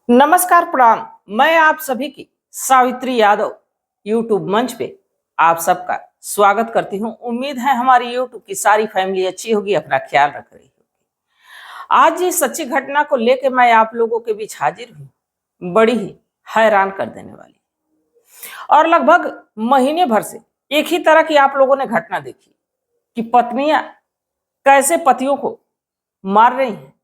नमस्कार, प्रणाम। मैं आप सभी की सावित्री यादव यूट्यूब मंच पे आप सबका स्वागत करती हूँ। उम्मीद है हमारी यूट्यूब की सारी फैमिली अच्छी होगी, अपना ख्याल रख रही होगी। आज इस सच्ची घटना को लेकर मैं आप लोगों के बीच हाजिर हूँ, बड़ी ही हैरान कर देने वाली और लगभग महीने भर से एक ही तरह की आप लोगों ने घटना देखी कि पत्नियां कैसे पतियों को मार रही हैं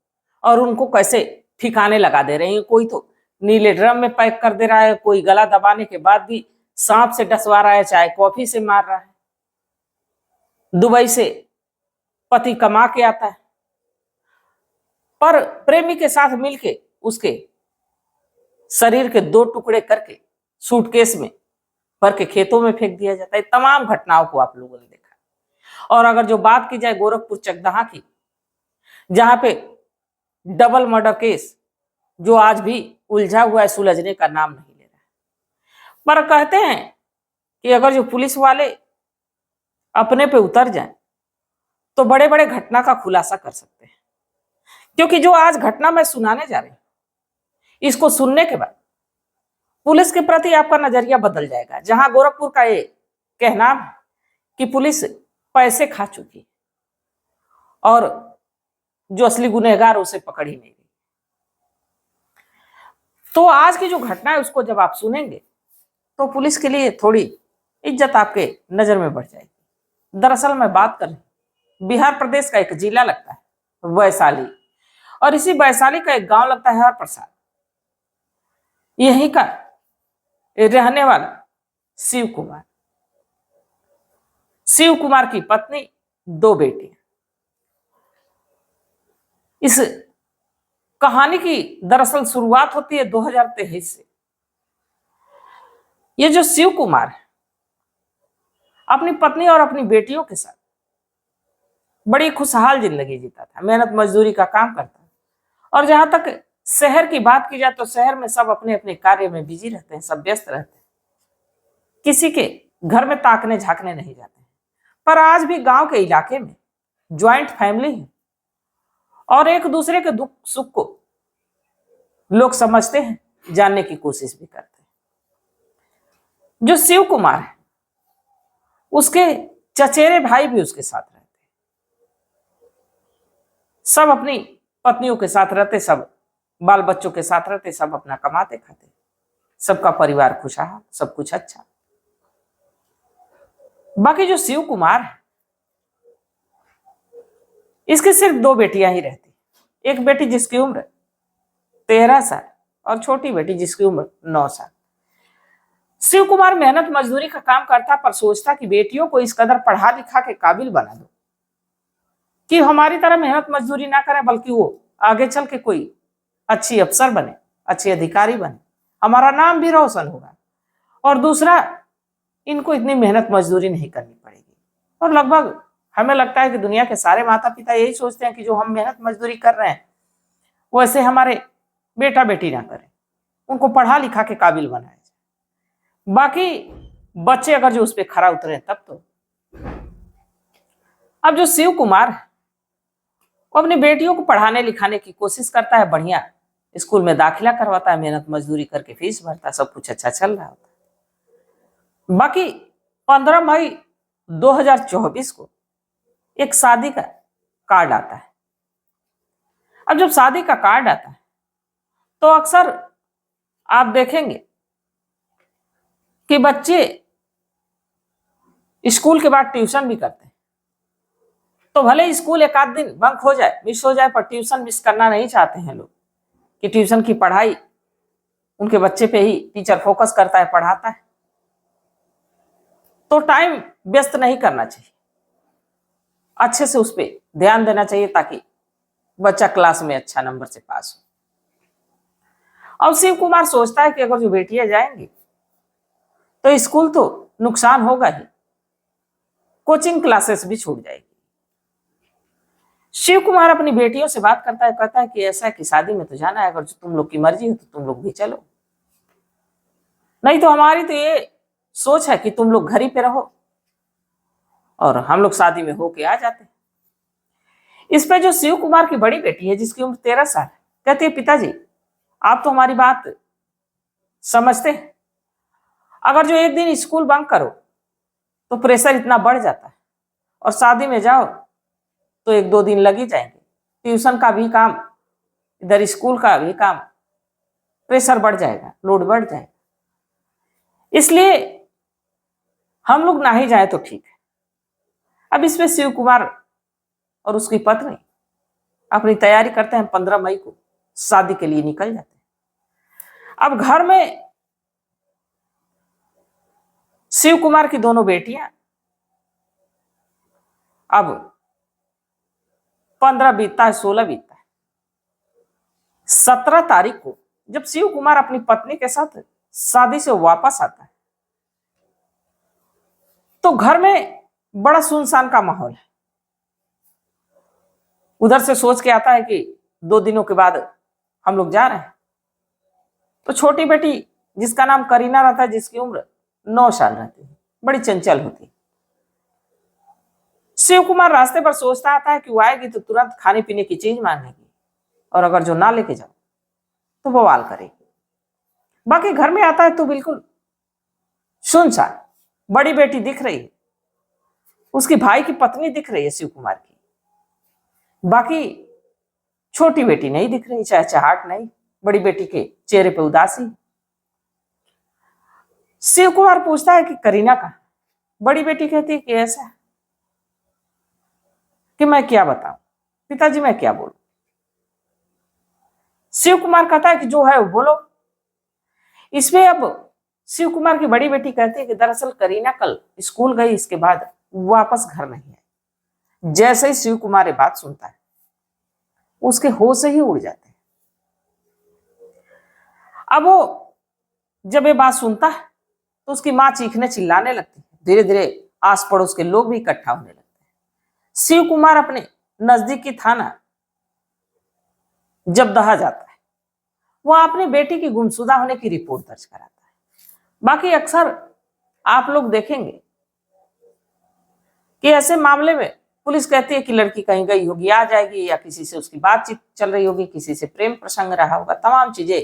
और उनको कैसे ठिकाने लगा दे रही हैं। कोई तो नीले ड्रम में पैक कर दे रहा है, कोई गला दबाने के बाद भी सांप से डसवा रहा है, चाहे कॉफी से मार रहा है। दुबई से पति कमा के आता है पर प्रेमी के साथ मिलके उसके शरीर के दो टुकड़े करके सूटकेस में भर के खेतों में फेंक दिया जाता है। तमाम घटनाओं को आप लोगों ने देखा। और अगर जो बात की जाए गोरखपुर चकदहा की, जहां पे डबल मर्डर केस जो आज भी उलझा हुआ है, सुलझने का नाम नहीं ले रहा है। पर कहते हैं कि अगर जो पुलिस वाले अपने पे उतर जाएं तो बड़े बड़े घटना का खुलासा कर सकते हैं। क्योंकि जो आज घटना मैं सुनाने जा रही हूं, इसको सुनने के बाद पुलिस के प्रति आपका नजरिया बदल जाएगा। जहां गोरखपुर का ये कहना है कि पुलिस पैसे खा चुकी और जो असली गुनहगार उसे पकड़ ही नहीं रही। तो आज की जो घटना है उसको जब आप सुनेंगे तो पुलिस के लिए थोड़ी इज्जत आपके नजर में बढ़ जाएगी। दरअसल मैं बात कर बिहार प्रदेश का एक जिला लगता है वैशाली, और इसी वैशाली का एक गांव लगता है हरप्रसाद। यहीं का रहने वाला शिव कुमार, शिव कुमार की पत्नी, दो बेटियां। इस कहानी की दरअसल शुरुआत होती है 2023 से। ये जो शिव कुमार है अपनी पत्नी और अपनी बेटियों के साथ बड़ी खुशहाल जिंदगी जीता था, मेहनत मजदूरी का काम करता है। और जहां तक शहर की बात की जाए तो शहर में सब अपने अपने कार्य में बिजी रहते हैं, सब व्यस्त रहते हैं, किसी के घर में ताकने झांकने नहीं जाते हैं। पर आज भी गांव के इलाके में ज्वाइंट फैमिली है और एक दूसरे के दुख सुख को लोग समझते हैं, जानने की कोशिश भी करते हैं। जो शिव कुमार है उसके चचेरे भाई भी उसके साथ रहते हैं। सब अपनी पत्नियों के साथ रहते, सब बाल बच्चों के साथ रहते, सब अपना कमाते खाते, सबका परिवार खुशहाल, सब कुछ अच्छा। बाकी जो शिव कुमार है इसकी सिर्फ दो बेटियां ही रहती। एक बेटी जिसकी उम्र 13 साल और छोटी बेटी जिसकी उम्र 9 साल। शिव कुमार मेहनत मजदूरी का काम करता पर सोचता कि बेटियों को इस कदर पढ़ा लिखा के काबिल बना दो कि हमारी तरह मेहनत मजदूरी ना करें, बल्कि वो आगे चल के कोई अच्छी अफसर बने, अच्छे अधिकारी बने, हमारा नाम भी रोशन होगा। और दूसरा, इनको इतनी मेहनत मजदूरी नहीं करनी पड़ेगी। और लगभग हमें लगता है कि दुनिया के सारे माता पिता यही सोचते हैं कि जो हम मेहनत मजदूरी कर रहे हैं वैसे हमारे बेटा बेटी ना करें, उनको पढ़ा लिखा के काबिल बनाया जाए। बाकी बच्चे अगर जो उस पर खरा उतरे तब तो। अब जो शिव कुमार है वो अपनी बेटियों को पढ़ाने लिखाने की कोशिश करता है, बढ़िया स्कूल में दाखिला करवाता है, मेहनत मजदूरी करके फीस भरता है, सब कुछ अच्छा चल रहा होता है। बाकी 15 मई 2024 को एक शादी का कार्ड आता है। अब जब शादी का कार्ड आता है तो अक्सर आप देखेंगे कि बच्चे स्कूल के बाद ट्यूशन भी करते हैं। तो भले स्कूल एक आध दिन बंक हो जाए, मिस हो जाए, पर ट्यूशन मिस करना नहीं चाहते हैं लोग कि ट्यूशन की पढ़ाई उनके बच्चे पे ही टीचर फोकस करता है, पढ़ाता है। तो टाइम व्यस्त नहीं करना चाहिए, अच्छे से उस पर ध्यान देना चाहिए ताकि बच्चा क्लास में अच्छा नंबर से पास हो। अब शिव कुमार सोचता है कि अगर जो बेटियां जाएंगी तो स्कूल तो नुकसान होगा ही, कोचिंग क्लासेस भी छूट जाएगी। शिव कुमार अपनी बेटियों से बात करता है, कहता है कि ऐसा है कि शादी में तो जाना है, अगर तुम लोग की मर्जी हो तो तुम लोग भी चलो, नहीं तो हमारी तो ये सोच है कि तुम लोग घर ही पे रहो और हम लोग शादी में होके आ जाते हैं। इस पे जो शिव कुमार की बड़ी बेटी है जिसकी उम्र 13 साल, कहती है पिताजी आप तो हमारी बात समझते हैं। अगर जो एक दिन स्कूल बंक करो तो प्रेशर इतना बढ़ जाता है, और शादी में जाओ तो 1-2 दिन लग ही जाएंगे। ट्यूशन का भी काम, इधर स्कूल का भी काम, प्रेशर बढ़ जाएगा, लोड बढ़ जाएगा। इसलिए हम लोग ना ही जाए तो ठीक है। अब इसमें शिव कुमार और उसकी पत्नी अपनी तैयारी करते हैं, 15 मई को शादी के लिए निकल जाते हैं। अब घर में शिव कुमार की दोनों बेटियां, अब 15 बीतता है, 16 बीतता है, 17 तारीख को जब शिव कुमार अपनी पत्नी के साथ शादी से वापस आता है तो घर में बड़ा सुनसान का माहौल है। उधर से सोच के आता है कि 2 दिनों के बाद हम लोग जा रहे हैं। तो छोटी बेटी जिसका नाम करीना रहता है, जिसकी उम्र 9 साल रहती है, बड़ी चंचल होती है। शिव कुमार रास्ते पर सोचता आता है कि वो आएगी तो तुरंत खाने पीने की चीज मांगेगी, और अगर जो ना लेके जाओ तो बवाल करेगी। बाकी घर में आता है तो बिल्कुल सुनसान। बड़ी बेटी दिख रही है, उसकी भाई की पत्नी दिख रही है शिव कुमार की, बाकी छोटी बेटी नहीं दिख रही, चहचहाट नहीं, बड़ी बेटी के चेहरे पे उदासी। शिव कुमार पूछता है कि करीना कहाँ? बड़ी बेटी कहती है कि ऐसा है कि मैं क्या बताऊं पिताजी, मैं क्या बोलूं। शिव कुमार कहता है कि जो है वो बोलो। इसमें अब शिव कुमार की बड़ी बेटी कहती है कि दरअसल करीना कल स्कूल गई, इसके बाद वापस घर नहीं आई। जैसे ही शिव कुमार ये बात सुनता है उसके होश ही उड़ जाते हैं। अब वो जब ये बात सुनता है तो उसकी मां चीखने चिल्लाने लगती है। धीरे धीरे आस पड़ोस के लोग भी इकट्ठा होने लगते हैं। शिव कुमार अपने नजदीकी थाना जब दहा जाता है, वह अपनी बेटी की गुमशुदा होने की रिपोर्ट दर्ज कराता है। बाकी अक्सर आप लोग देखेंगे कि ऐसे मामले में पुलिस कहती है कि लड़की कहीं गई होगी, आ जाएगी, या किसी से उसकी बातचीत चल रही होगी, किसी से प्रेम प्रसंग रहा होगा, तमाम चीजें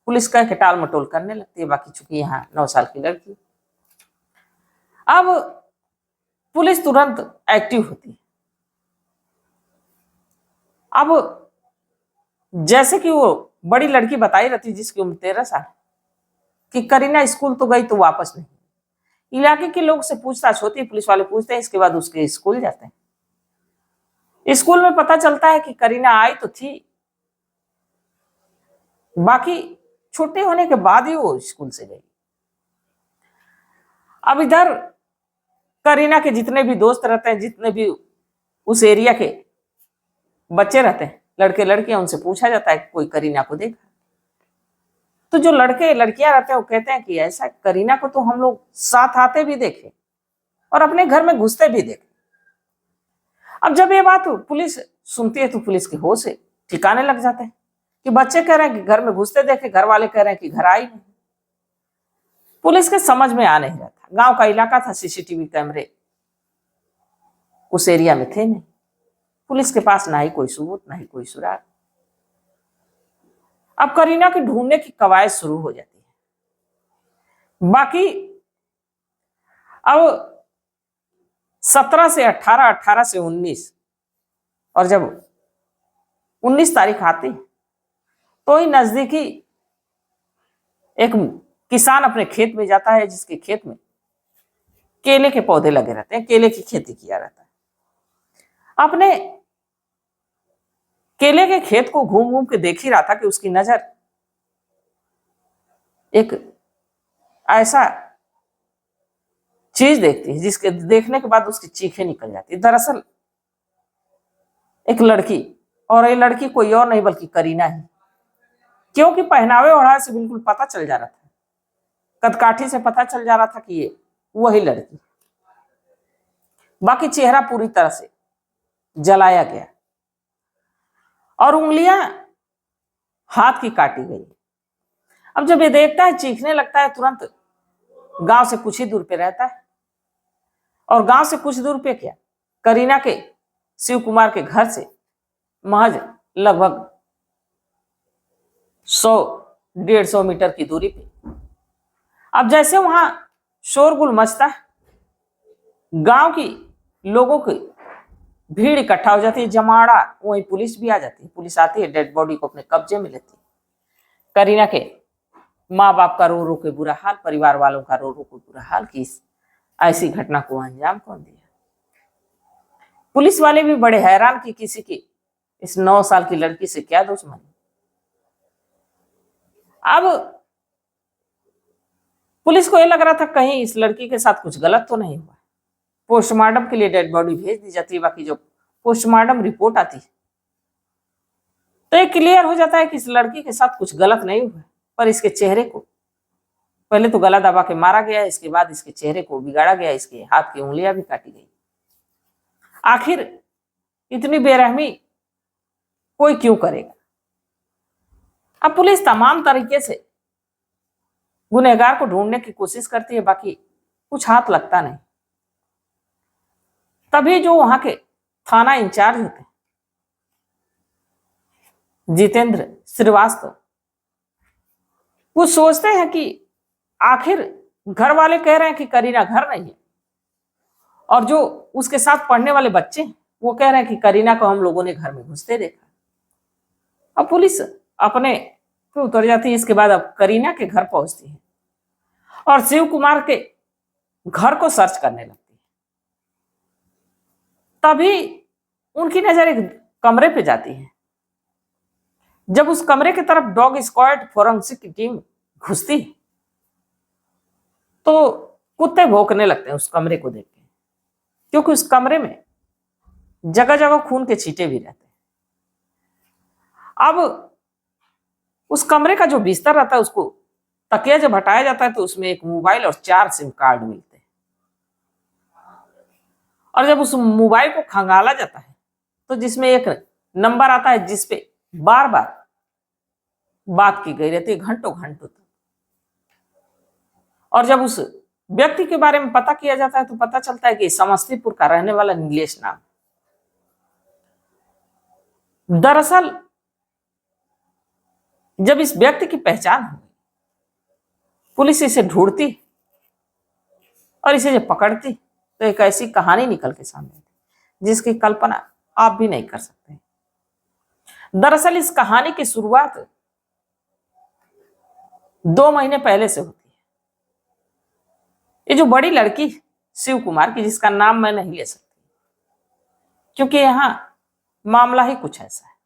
पुलिस कह के टाल मटोल करने लगती है। बाकी चूंकि यहाँ 9 साल की लड़की, अब पुलिस तुरंत एक्टिव होती है। अब जैसे कि वो बड़ी लड़की बताई रहती जिसकी उम्र 13 साल, कि करीना स्कूल तो गई तो वापस नहीं। इलाके के लोग से पूछताछ होती है, पुलिस वाले पूछते हैं, इसके बाद उसके स्कूल जाते हैं। स्कूल में पता चलता है कि करीना आई तो थी, बाकी छुट्टी होने के बाद ही वो स्कूल से गई। अब इधर करीना के जितने भी दोस्त रहते हैं, जितने भी उस एरिया के बच्चे रहते हैं, लड़के लड़कियां, उनसे पूछा जाता है कि कोई करीना को देखा। तो जो लड़के लड़कियां रहते हैं वो कहते हैं कि ऐसा करीना को तो हम लोग साथ आते भी देखे और अपने घर में घुसते भी देखे। अब जब ये बात पुलिस सुनती है तो पुलिस के होश से ठिकाने लग जाते हैं कि बच्चे कह रहे हैं कि घर में घुसते देखे, घर वाले कह रहे हैं कि घर आई नहीं। पुलिस के समझ में आ नहीं रहा था। गांव का इलाका था, सीसीटीवी कैमरे उस एरिया में थे नहीं। पुलिस के पास ना ही कोई सबूत, ना ही कोई सुराग। अब करीना की ढूंढने की कवायद शुरू हो जाती है। बाकी अब 17 से 18, 18 से 19, और जब 19 तारीख आती तो ही नजदीकी एक किसान अपने खेत में जाता है, जिसके खेत में केले के पौधे लगे रहते हैं, केले की खेती किया रहता है। अपने केले के खेत को घूम घूम के देख ही रहा था कि उसकी नजर एक ऐसा चीज देखती है जिसके देखने के बाद उसकी चीखें निकल जाती है। दरअसल एक लड़की, और ये लड़की कोई और नहीं बल्कि करीना है, क्योंकि पहनावे ओढ़ावे से बिल्कुल पता चल जा रहा था, कदकाठी से पता चल जा रहा था कि ये वही लड़की। बाकी चेहरा पूरी तरह से जलाया गया और उंगलियां हाथ की काटी गई। अब जब ये देखता है, चीखने लगता है, तुरंत गांव से कुछ ही दूर पे रहता है, और गांव से कुछ दूर पे क्या, करीना के शिव कुमार के घर से महज लगभग 100-150 मीटर की दूरी पे। अब जैसे वहां शोरगुल मचता है, गांव की लोगों की भीड़ इकट्ठा हो जाती है, जमाड़ा, वहीं पुलिस भी आ जाती है। पुलिस आती है, डेड बॉडी को अपने कब्जे में लेती है। करीना के माँ बाप का रो रो के बुरा हाल, परिवार वालों का रो रो के बुरा हाल कि ऐसी घटना को अंजाम कौन दिया। पुलिस वाले भी बड़े हैरान कि किसी की इस 9 साल की लड़की से क्या दुश्मनी। अब पुलिस को यह लग रहा था कहीं इस लड़की के साथ कुछ गलत तो नहीं हुआ। पोस्टमार्टम के लिए डेड बॉडी भेज दी जाती है। बाकी जो पोस्टमार्टम रिपोर्ट आती है तो ये क्लियर हो जाता है कि इस लड़की के साथ कुछ गलत नहीं हुआ, पर इसके चेहरे को पहले तो गला दबा के मारा गया, इसके बाद इसके चेहरे को बिगाड़ा गया, इसके हाथ की उंगलियां भी काटी गई। आखिर इतनी बेरहमी कोई क्यों करेगा। अब पुलिस तमाम तरीके से गुनहगार को ढूंढने की कोशिश करती है, बाकी कुछ हाथ लगता नहीं। तभी जो वहां के थाना इंचार्ज होते हैं, जितेंद्र श्रीवास्तव, वो सोचते हैं कि आखिर घर वाले कह रहे हैं कि करीना घर नहीं है, और जो उसके साथ पढ़ने वाले बच्चे हैं वो कह रहे हैं कि करीना को हम लोगों ने घर में घुसते देखा। अब पुलिस अपने पे उतर जाती है। इसके बाद अब करीना के घर पहुंचती है और शिव कुमार के घर को सर्च करने लगती है। तभी उनकी नजर एक कमरे पे जाती है। जब उस कमरे की तरफ डॉग स्क्वाड फोरेंसिक की टीम घुसती है तो कुत्ते भौंकने लगते हैं उस कमरे को देख के, क्योंकि उस कमरे में जगह जगह खून के छींटे भी रहते हैं। अब उस कमरे का जो बिस्तर रहता है, उसको तकिया जब हटाया जाता है तो उसमें एक मोबाइल और 4 सिम कार्ड मिलते हैं। और जब उस मोबाइल को खंगाला जाता है तो जिसमें एक नंबर आता है जिसपे बार बार बात की गई रहती है, घंटों घंटों तक। और जब उस व्यक्ति के बारे में पता किया जाता है तो पता चलता है कि समस्तीपुर का रहने वाला नीलेश नाम। दरअसल जब इस व्यक्ति की पहचान हुई, पुलिस इसे ढूंढती और इसे जब पकड़ती तो एक ऐसी कहानी निकल के सामने आती जिसकी कल्पना आप भी नहीं कर सकते। दरअसल इस कहानी की शुरुआत 2 महीने पहले से होती है। ये जो बड़ी लड़की शिव कुमार की, जिसका नाम मैं नहीं ले सकती क्योंकि यहां मामला ही कुछ ऐसा है।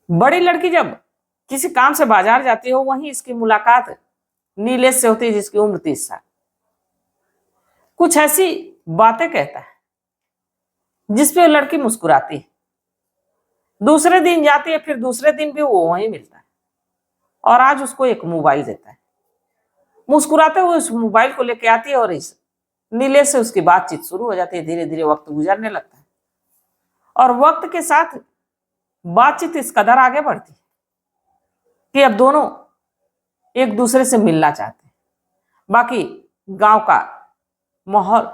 बड़ी लड़की जब किसी काम से बाजार जाती हो, वहीं इसकी मुलाकात नीलेश से होती है जिसकी उम्र 30 साल। कुछ ऐसी बातें कहता है जिसपे लड़की मुस्कुराती है। दूसरे दिन जाती है, फिर दूसरे दिन भी वो वहीं मिलता है और आज उसको एक मोबाइल देता है। मुस्कुराते हुए उस मोबाइल को लेके आती है और इस नीलेश से उसकी बातचीत शुरू हो जाती है। धीरे धीरे वक्त गुजरने लगता है और वक्त के साथ बातचीत इस कदर आगे बढ़ती है कि अब दोनों एक दूसरे से मिलना चाहते हैं। बाकी गांव का माहौल,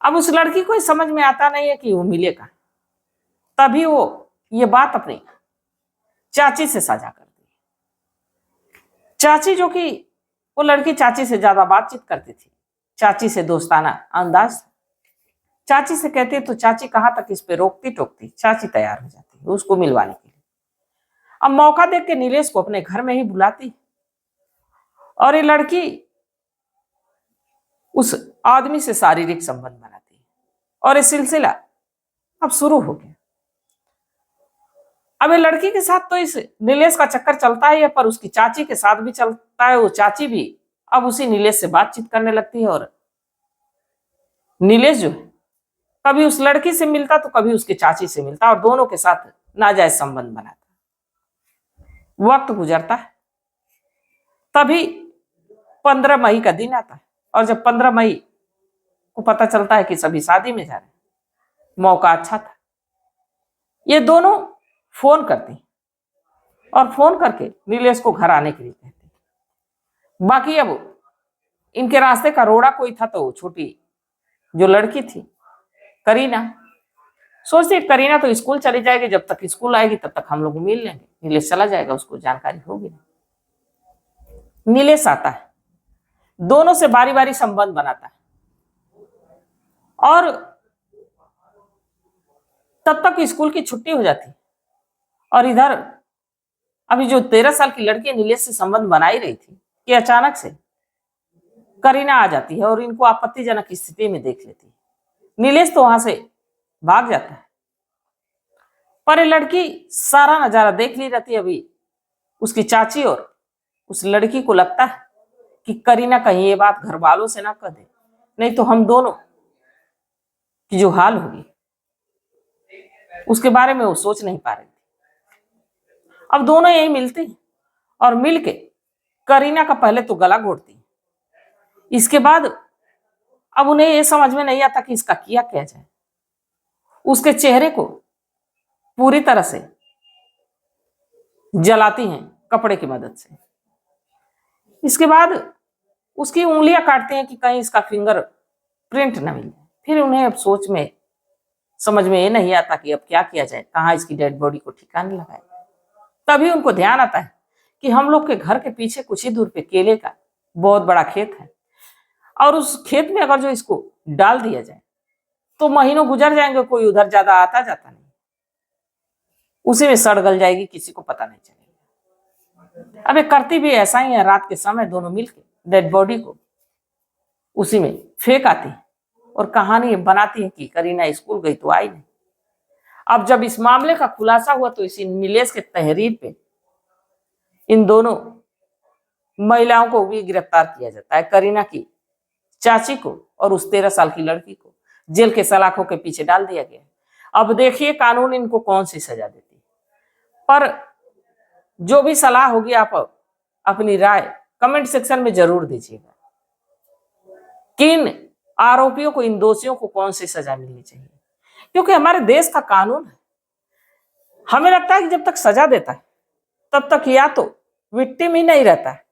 अब उस लड़की को समझ में आता नहीं है कि वो मिलेगा। तभी वो ये बात अपनी चाची से साझा करती है। चाची, जो कि वो लड़की चाची से ज्यादा बातचीत करती थी, चाची से दोस्ताना अंदाज था। चाची से कहती है तो चाची कहां तक इस पे रोकती टोकती, चाची तैयार हो जाती है उसको मिलवाने के लिए। अब मौका देख के नीलेश को अपने घर में ही बुलाती और ये लड़की उस आदमी से शारीरिक संबंध बनाती है और ये सिलसिला अब शुरू हो गया। अब ये लड़की के साथ तो इस नीलेश का चक्कर चलता ही है, पर उसकी चाची के साथ भी चलता है। वो चाची भी अब उसी नीलेश से बातचीत करने लगती है और नीलेश जो है कभी उस लड़की से मिलता तो कभी उसकी चाची से मिलता और दोनों के साथ नाजायज संबंध बनाता। वक्त गुजरता है, तभी 15 मई का दिन आता है और जब 15 मई को पता चलता है कि सभी शादी में जा रहे हैं, मौका अच्छा था। ये दोनों फोन करती और फोन करके नीलेश को घर आने के लिए कहती। बाकी अब इनके रास्ते का रोड़ा कोई था तो छोटी जो लड़की थी करीना, सोचती है करीना तो स्कूल चली जाएगी, जब तक स्कूल आएगी तब तक हम लोग मिल लेंगे। नीलेश चला जाएगा, उसको जानकारी होगी। नीलेश आता है, दोनों से बारी बारी संबंध बनाता है, और तब तक स्कूल की छुट्टी हो जाती है। और इधर अभी जो 13 साल की लड़की नीलेश से संबंध बना ही रही थी कि अचानक से करीना आ जाती है और इनको आपत्तिजनक स्थिति में देख लेती है। नीलेश तो वहां से भाग जाता है, पर ये लड़की सारा नजारा देख ली रहती है। अभी उसकी चाची और उस लड़की को लगता है कि करीना कहीं ये बात घर वालों से ना कह दे, नहीं तो हम दोनों की जो हाल होगी उसके बारे में वो सोच नहीं पा रही थी। अब दोनों यही मिलते हैं और मिलके करीना का पहले तो गला घोटती है। इसके बाद अब उन्हें ये समझ में नहीं आता कि इसका किया क्या जाए। उसके चेहरे को पूरी तरह से जलाती हैं कपड़े की मदद से। इसके बाद उसकी उंगलियां काटते हैं कि कहीं इसका फिंगर प्रिंट न मिले। फिर उन्हें अब सोच में समझ में ये नहीं आता कि अब क्या किया जाए, कहाँ इसकी डेड बॉडी को ठिकाने लगाए। तभी उनको ध्यान आता है कि हम लोग के घर के पीछे कुछ ही दूर पे केले का बहुत बड़ा खेत है, और उस खेत में अगर जो इसको डाल दिया जाए तो महीनों गुजर जाएंगे, कोई उधर ज्यादा आता जाता नहीं, उसी में सड़ गल जाएगी, किसी को पता नहीं चलेगा। अब एक करती भी ऐसा ही है, रात के समय दोनों मिलकर डेड बॉडी को उसी में फेंक आती है और कहानी बनाती है कि करीना स्कूल गई तो आई नहीं। अब जब इस मामले का खुलासा हुआ तो इसी नीलेश के तहरीर पे इन दोनों महिलाओं को भी गिरफ्तार किया जाता है। करीना की चाची को और उस 13 साल की लड़की को जेल के सलाखों के पीछे डाल दिया गया। अब देखिए कानून इनको कौन सी सजा देती है। पर जो भी सलाह होगी आप अपनी राय कमेंट सेक्शन में जरूर दीजिएगा। किन आरोपियों को, इन दोषियों को कौन सी सजा मिलनी चाहिए, क्योंकि हमारे देश का कानून है। हमें लगता है कि जब तक सजा देता है तब तक या तो विक्टिम ही नहीं रहता है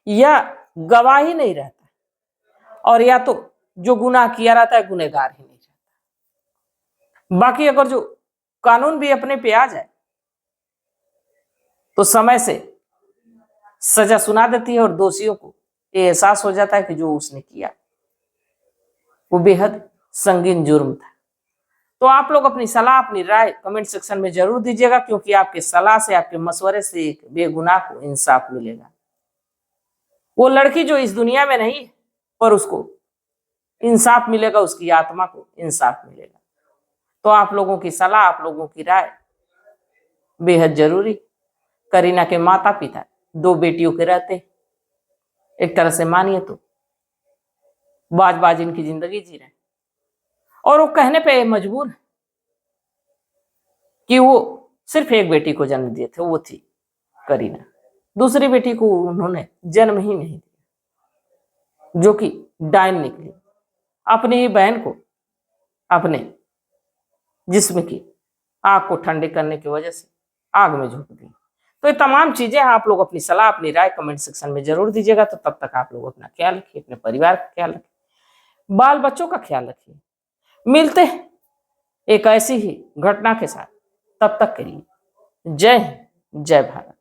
या गवाह ही नहीं रहता है, और या तो जो गुनाह किया रहता है गुनहगार ही नहीं रहता। बाकी अगर जो कानून भी अपने पे आ जाए तो समय से सजा सुना देती है और दोषियों को ये एहसास हो जाता है कि जो उसने किया वो बेहद संगीन जुर्म था। तो आप लोग अपनी सलाह, अपनी राय कमेंट सेक्शन में जरूर दीजिएगा, क्योंकि आपके सलाह से, आपके मशवरे से एक बेगुनाह को इंसाफ मिलेगा। वो लड़की जो इस दुनिया में नहीं है, पर उसको इंसाफ मिलेगा, उसकी आत्मा को इंसाफ मिलेगा। तो आप लोगों की सलाह, आप लोगों की राय बेहद जरूरी। करीना के माता पिता 2 बेटियों के रहते, एक तरह से मानिए तो बाज बाज इनकी जिंदगी जी रहे, और वो कहने पे मजबूर है कि वो सिर्फ एक बेटी को जन्म दिए थे, वो थी करीना। दूसरी बेटी को उन्होंने जन्म ही नहीं दिया, जो कि डायन निकली। अपनी ही बहन को अपने जिस्म की आग को ठंडे करने की वजह से आग में झोंक दी। तो ये तमाम चीजें आप लोग अपनी सलाह, अपनी राय कमेंट सेक्शन में जरूर दीजिएगा। तो तब तक आप लोग अपना ख्याल रखिए, अपने परिवार का ख्याल रखिए, बाल बच्चों का ख्याल रखिए। मिलते हैं एक ऐसी ही घटना के साथ, तब तक के लिए जय हिंद, जय भारत।